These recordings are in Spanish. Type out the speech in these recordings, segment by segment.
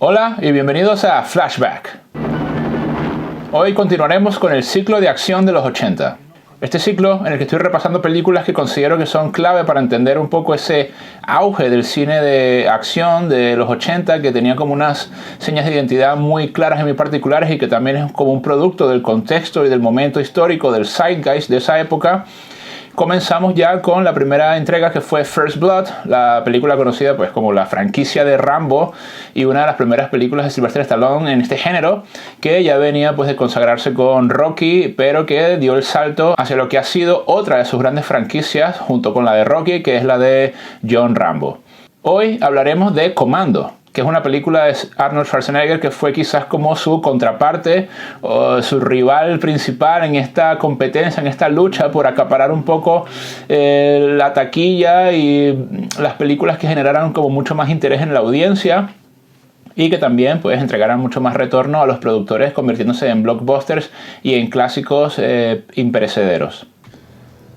Hola y bienvenidos a Flashback. Hoy continuaremos con el ciclo de acción de los 80. Este ciclo en el que estoy repasando películas que considero que son clave para entender un poco ese auge del cine de acción de los 80, que tenía como unas señas de identidad muy claras y muy particulares y que también es como un producto del contexto y del momento histórico, del zeitgeist de esa época. Comenzamos ya con la primera entrega, que fue First Blood, la película conocida pues como la franquicia de Rambo y una de las primeras películas de Sylvester Stallone en este género, que ya venía pues de consagrarse con Rocky, pero que dio el salto hacia lo que ha sido otra de sus grandes franquicias junto con la de Rocky, que es la de John Rambo. Hoy hablaremos de Commando, que es una película de Arnold Schwarzenegger que fue quizás como su contraparte o su rival principal en esta competencia, en esta lucha por acaparar un poco la taquilla y las películas que generaran como mucho más interés en la audiencia y que también pues entregaran mucho más retorno a los productores, convirtiéndose en blockbusters y en clásicos imperecederos.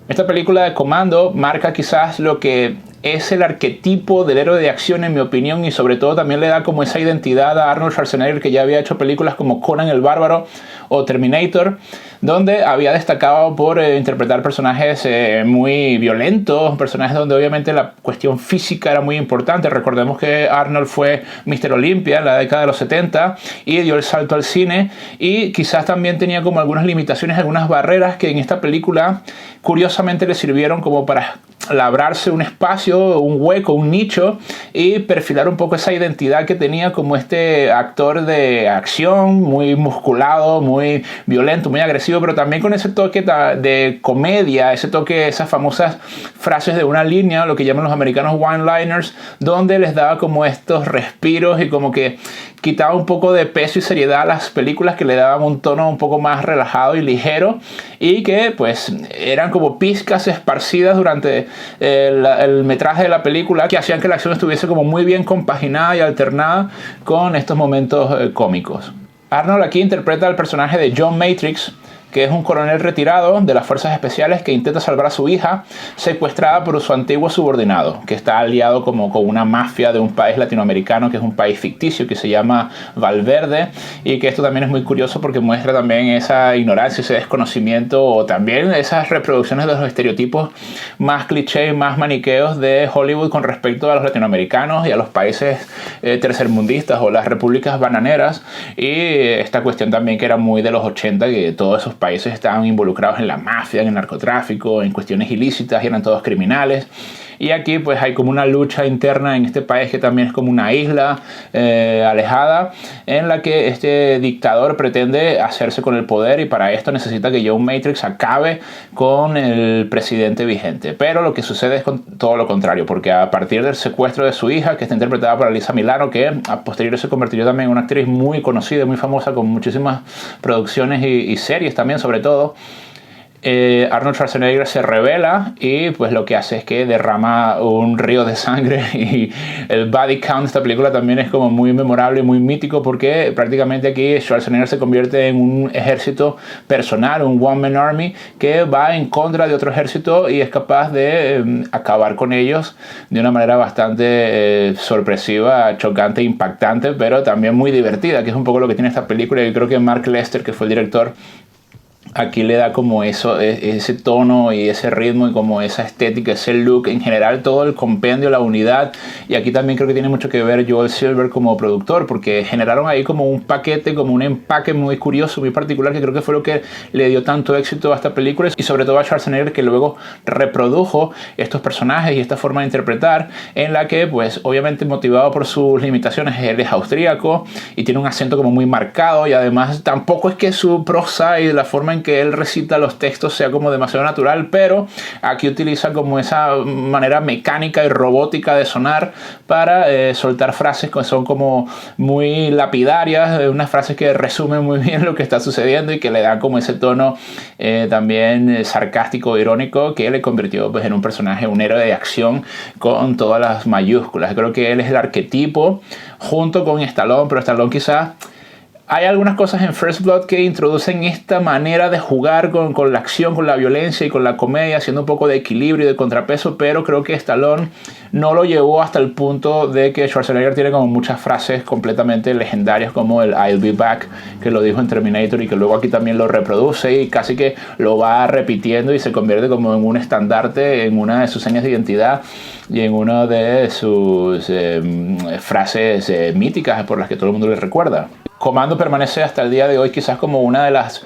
Esta película de Commando marca quizás lo que es el arquetipo del héroe de acción, en mi opinión, y sobre todo también le da como esa identidad a Arnold Schwarzenegger, que ya había hecho películas como Conan el Bárbaro o Terminator, donde había destacado por interpretar personajes muy violentos, personajes donde obviamente la cuestión física era muy importante. Recordemos que Arnold fue Mr. Olympia en la década de los 70 y dio el salto al cine, y quizás también tenía como algunas limitaciones, algunas barreras que en esta película curiosamente le sirvieron como para labrarse un espacio, un hueco, un nicho y perfilar un poco esa identidad que tenía como este actor de acción muy musculado, muy violento, muy agresivo, pero también con ese toque de comedia, ese toque, esas famosas frases de una línea, lo que llaman los americanos one-liners, donde les daba como estos respiros y como que quitaba un poco de peso y seriedad a las películas, que le daban un tono un poco más relajado y ligero, y que pues eran como pizcas esparcidas durante el metraje de la película, que hacían que la acción estuviese como muy bien compaginada y alternada con estos momentos cómicos. Arnold aquí interpreta al personaje de John Matrix, que es un coronel retirado de las fuerzas especiales que intenta salvar a su hija, secuestrada por su antiguo subordinado, que está aliado como con una mafia de un país latinoamericano, que es un país ficticio, que se llama Valverde, y que esto también es muy curioso porque muestra también esa ignorancia, ese desconocimiento, o también esas reproducciones de los estereotipos más cliché, más maniqueos de Hollywood con respecto a los latinoamericanos y a los países tercermundistas o las repúblicas bananeras, y esta cuestión también que era muy de los 80, que todos esos países estaban involucrados en la mafia, en el narcotráfico, en cuestiones ilícitas y eran todos criminales. Y aquí pues hay como una lucha interna en este país, que también es como una isla alejada, en la que este dictador pretende hacerse con el poder, y para esto necesita que John Matrix acabe con el presidente vigente. Pero lo que sucede es todo lo contrario, porque a partir del secuestro de su hija, que está interpretada por Alyssa Milano, que a posteriori se convirtió también en una actriz muy conocida y muy famosa, con muchísimas producciones y series también sobre todo, Arnold Schwarzenegger se revela y pues lo que hace es que derrama un río de sangre, y el body count de esta película también es como muy memorable y muy mítico, porque prácticamente aquí Schwarzenegger se convierte en un ejército personal, un one man army, que va en contra de otro ejército y es capaz de acabar con ellos de una manera bastante sorpresiva, chocante, impactante, pero también muy divertida, que es un poco lo que tiene esta película. Y creo que Mark Lester, que fue el director, aquí le da como eso, ese tono y ese ritmo y como esa estética, ese look, en general todo el compendio, la unidad. Y aquí también creo que tiene mucho que ver Joel Silver como productor, porque generaron ahí como un paquete, como un empaque muy curioso, muy particular, que creo que fue lo que le dio tanto éxito a esta película, y sobre todo a Schwarzenegger, que luego reprodujo estos personajes y esta forma de interpretar, en la que pues obviamente motivado por sus limitaciones, él es austríaco y tiene un acento como muy marcado, y además tampoco es que su prosa y la forma en que él recita los textos sea como demasiado natural, pero aquí utiliza como esa manera mecánica y robótica de sonar para soltar frases que son como muy lapidarias, unas frases que resumen muy bien lo que está sucediendo y que le dan como ese tono también sarcástico, irónico, que le convirtió pues en un personaje, un héroe de acción con todas las mayúsculas. Creo que él es el arquetipo junto con Stallone, pero Stallone quizás Hay algunas cosas en First Blood que introducen esta manera de jugar con la acción, con la violencia y con la comedia, haciendo un poco de equilibrio y de contrapeso, pero creo que Stallone no lo llevó hasta el punto de que Schwarzenegger tiene como muchas frases completamente legendarias, como el I'll be back, que lo dijo en Terminator y que luego aquí también lo reproduce y casi que lo va repitiendo y se convierte como en un estandarte, en una de sus señas de identidad y en una de sus frases míticas por las que todo el mundo le recuerda. Commando permanece hasta el día de hoy quizás como una de las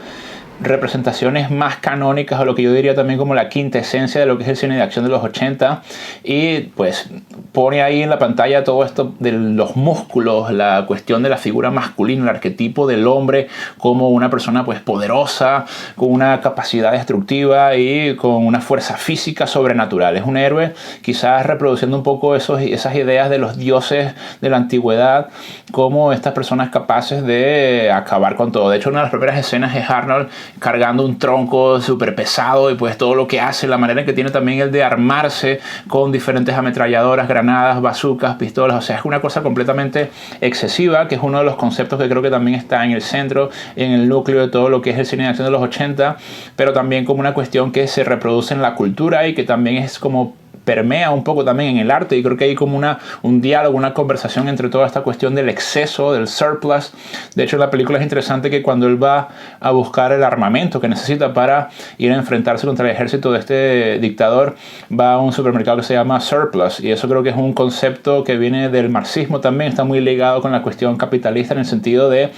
representaciones más canónicas, o lo que yo diría también como la quinta esencia de lo que es el cine de acción de los 80, y pues pone ahí en la pantalla todo esto de los músculos, la cuestión de la figura masculina, el arquetipo del hombre como una persona pues poderosa, con una capacidad destructiva y con una fuerza física sobrenatural. Es un héroe quizás reproduciendo un poco esas ideas de los dioses de la antigüedad, como estas personas capaces de acabar con todo. De hecho, una de las primeras escenas es Arnold cargando un tronco súper pesado y pues todo lo que hace, la manera en que tiene también el de armarse con diferentes ametralladoras, granadas, bazucas, pistolas. O sea, es una cosa completamente excesiva, que es uno de los conceptos que creo que también está en el centro, en el núcleo de todo lo que es el cine de acción de los 80, pero también como una cuestión que se reproduce en la cultura y que también es como permea un poco también en el arte, y creo que hay como un diálogo, una conversación entre toda esta cuestión del exceso, del surplus. De hecho, la película es interesante que cuando él va a buscar el armamento que necesita para ir a enfrentarse contra el ejército de este dictador, va a un supermercado que se llama Surplus, y eso creo que es un concepto que viene del marxismo también, está muy ligado con la cuestión capitalista, en el sentido de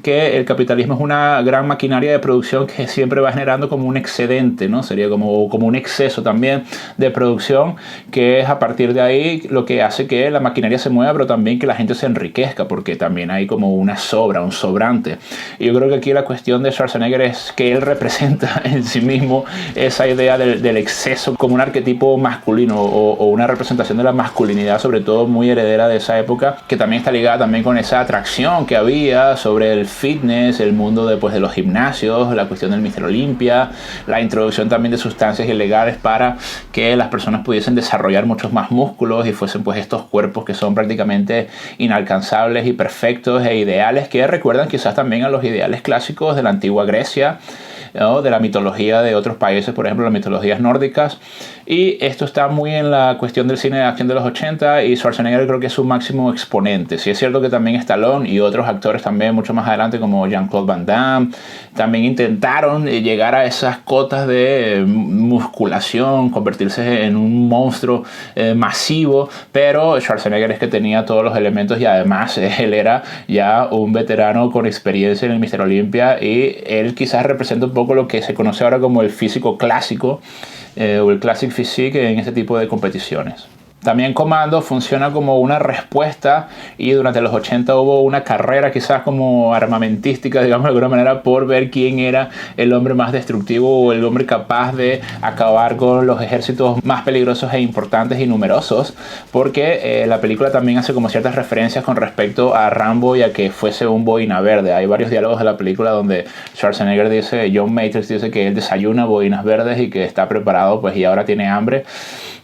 que el capitalismo es una gran maquinaria de producción que siempre va generando como un excedente, ¿no? Sería como un exceso también de producción, que es a partir de ahí lo que hace que la maquinaria se mueva, pero también que la gente se enriquezca, porque también hay como una sobra, un sobrante. Y yo creo que aquí la cuestión de Schwarzenegger es que él representa en sí mismo esa idea del exceso como un arquetipo masculino, o una representación de la masculinidad, sobre todo muy heredera de esa época, que también está ligada también con esa atracción que había sobre el fitness, el mundo de los gimnasios, la cuestión del Mr. Olympia, la introducción también de sustancias ilegales para que las personas pudiesen desarrollar muchos más músculos y fuesen pues estos cuerpos que son prácticamente inalcanzables y perfectos e ideales, que recuerdan quizás también a los ideales clásicos de la antigua Grecia, ¿no? De la mitología de otros países, por ejemplo las mitologías nórdicas. Y esto está muy en la cuestión del cine de acción de los 80, y Schwarzenegger creo que es su máximo exponente. Sí es cierto que también Stallone y otros actores también mucho más adelante, como Jean-Claude Van Damme, también intentaron llegar a esas cotas de musculación, convertirse en un monstruo masivo, pero Schwarzenegger es que tenía todos los elementos, y además él era ya un veterano con experiencia en el Mr. Olympia, y él quizás representa un poco lo que se conoce ahora como el físico clásico, o el classic physique en este tipo de competiciones. También Commando funciona como una respuesta, y durante los 80 hubo una carrera quizás como armamentística, digamos de alguna manera, por ver quién era el hombre más destructivo, o el hombre capaz de acabar con los ejércitos más peligrosos e importantes y numerosos, porque la película también hace como ciertas referencias con respecto a Rambo y a que fuese un boina verde. Hay varios diálogos de la película donde Schwarzenegger dice, John Matrix dice que él desayuna boinas verdes y que está preparado pues y ahora tiene hambre.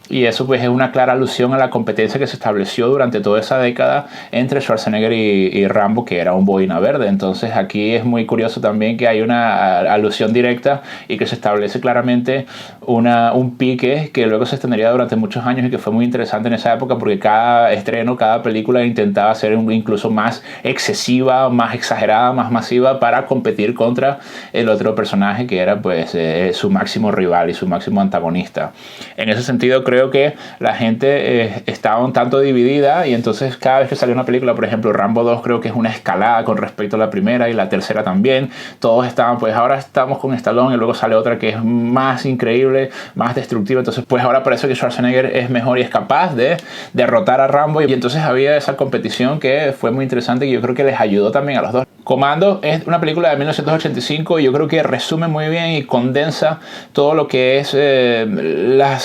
Y eso pues es una clara alusión a la competencia que se estableció durante toda esa década entre Schwarzenegger y Rambo, que era un boina verde. Entonces aquí es muy curioso también que hay una alusión directa y que se establece claramente un pique que luego se extendería durante muchos años, y que fue muy interesante en esa época, porque cada estreno, cada película intentaba ser incluso más excesiva, más exagerada, más masiva, para competir contra el otro personaje que era pues su máximo rival y su máximo antagonista. En ese sentido creo que la gente estaba un tanto dividida, y entonces cada vez que salió una película, por ejemplo Rambo 2 creo que es una escalada con respecto a la primera, y la tercera también, todos estaban pues ahora estamos con Stallone, y luego sale otra que es más increíble, más destructiva, entonces pues ahora parece que Schwarzenegger es mejor y es capaz de derrotar a Rambo, y entonces había esa competición que fue muy interesante, y yo creo que les ayudó también a los dos. Commando es una película de 1985, y yo creo que resume muy bien y condensa todo lo que es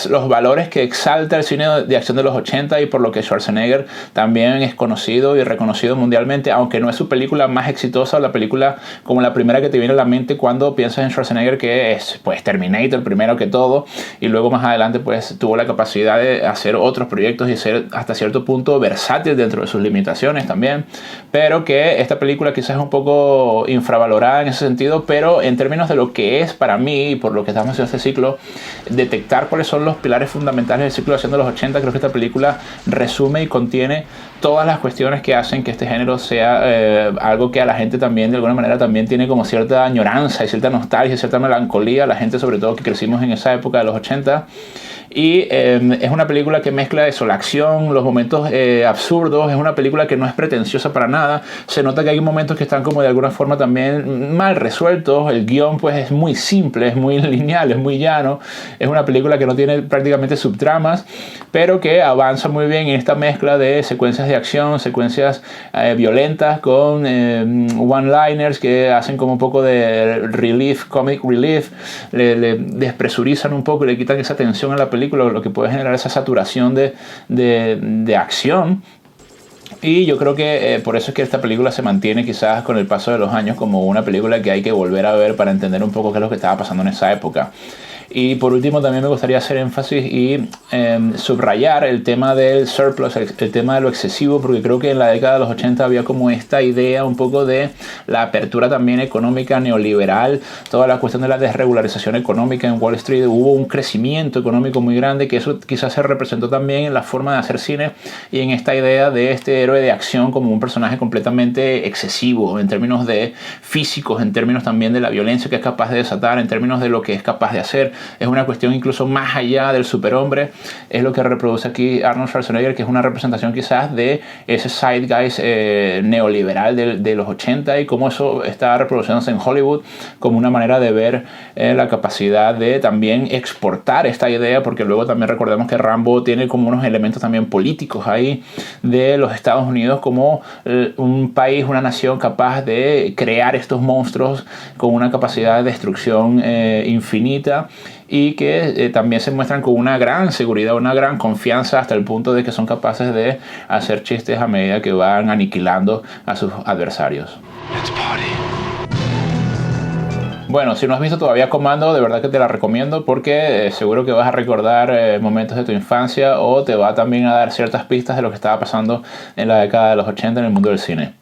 los valores que exalta el cine de acción de los 80 y por lo que Schwarzenegger también es conocido y reconocido mundialmente, aunque no es su película más exitosa, la película como la primera que te viene a la mente cuando piensas en Schwarzenegger, que es pues Terminator primero que todo, y luego más adelante pues tuvo la capacidad de hacer otros proyectos y ser hasta cierto punto versátil dentro de sus limitaciones también, pero que esta película quizás es un poco infravalorada en ese sentido, pero en términos de lo que es para mí y por lo que estamos haciendo este ciclo, detectar cuáles son los pilares fundamentales del ciclo de acción de los 80, creo que esta película resume y contiene todas las cuestiones que hacen que este género sea algo que a la gente también de alguna manera también tiene como cierta añoranza y cierta nostalgia y cierta melancolía, la gente sobre todo que crecimos en esa época de los 80. Y es una película que mezcla eso, la acción, los momentos absurdos. Es una película que no es pretenciosa para nada. Se nota que hay momentos que están como de alguna forma también mal resueltos. El guión pues es muy simple, es muy lineal, es muy llano. Es una película que no tiene prácticamente subtramas, pero que avanza muy bien en esta mezcla de secuencias de acción, secuencias violentas con one-liners que hacen como un poco de relief, comic relief. Le despresurizan un poco y le quitan esa tensión a la película, lo que puede generar esa saturación de acción. Y yo creo que por eso es que esta película se mantiene quizás con el paso de los años como una película que hay que volver a ver para entender un poco qué es lo que estaba pasando en esa época. Y por último también me gustaría hacer énfasis y subrayar el tema del surplus, el tema de lo excesivo, porque creo que en la década de los 80 había como esta idea un poco de la apertura también económica neoliberal, toda la cuestión de la desregularización económica en Wall Street. Hubo un crecimiento económico muy grande que eso quizás se representó también en la forma de hacer cine y en esta idea de este héroe de acción como un personaje completamente excesivo en términos de físicos, en términos también de la violencia que es capaz de desatar, en términos de lo que es capaz de hacer. Es una cuestión incluso más allá del superhombre. Es lo que reproduce aquí Arnold Schwarzenegger, que es una representación quizás de ese zeitgeist neoliberal de los 80 y cómo eso está reproduciéndose en Hollywood como una manera de ver la capacidad de también exportar esta idea, porque luego también recordemos que Rambo tiene como unos elementos también políticos ahí de los Estados Unidos como un país, una nación capaz de crear estos monstruos con una capacidad de destrucción infinita, y que también se muestran con una gran seguridad, una gran confianza hasta el punto de que son capaces de hacer chistes a medida que van aniquilando a sus adversarios. Bueno, si no has visto todavía Commando, de verdad que te la recomiendo porque seguro que vas a recordar momentos de tu infancia o te va también a dar ciertas pistas de lo que estaba pasando en la década de los 80 en el mundo del cine.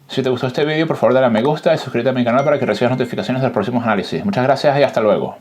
Si te gustó este vídeo, por favor dale a me gusta y suscríbete a mi canal para que recibas notificaciones de los próximos análisis. Muchas gracias y hasta luego.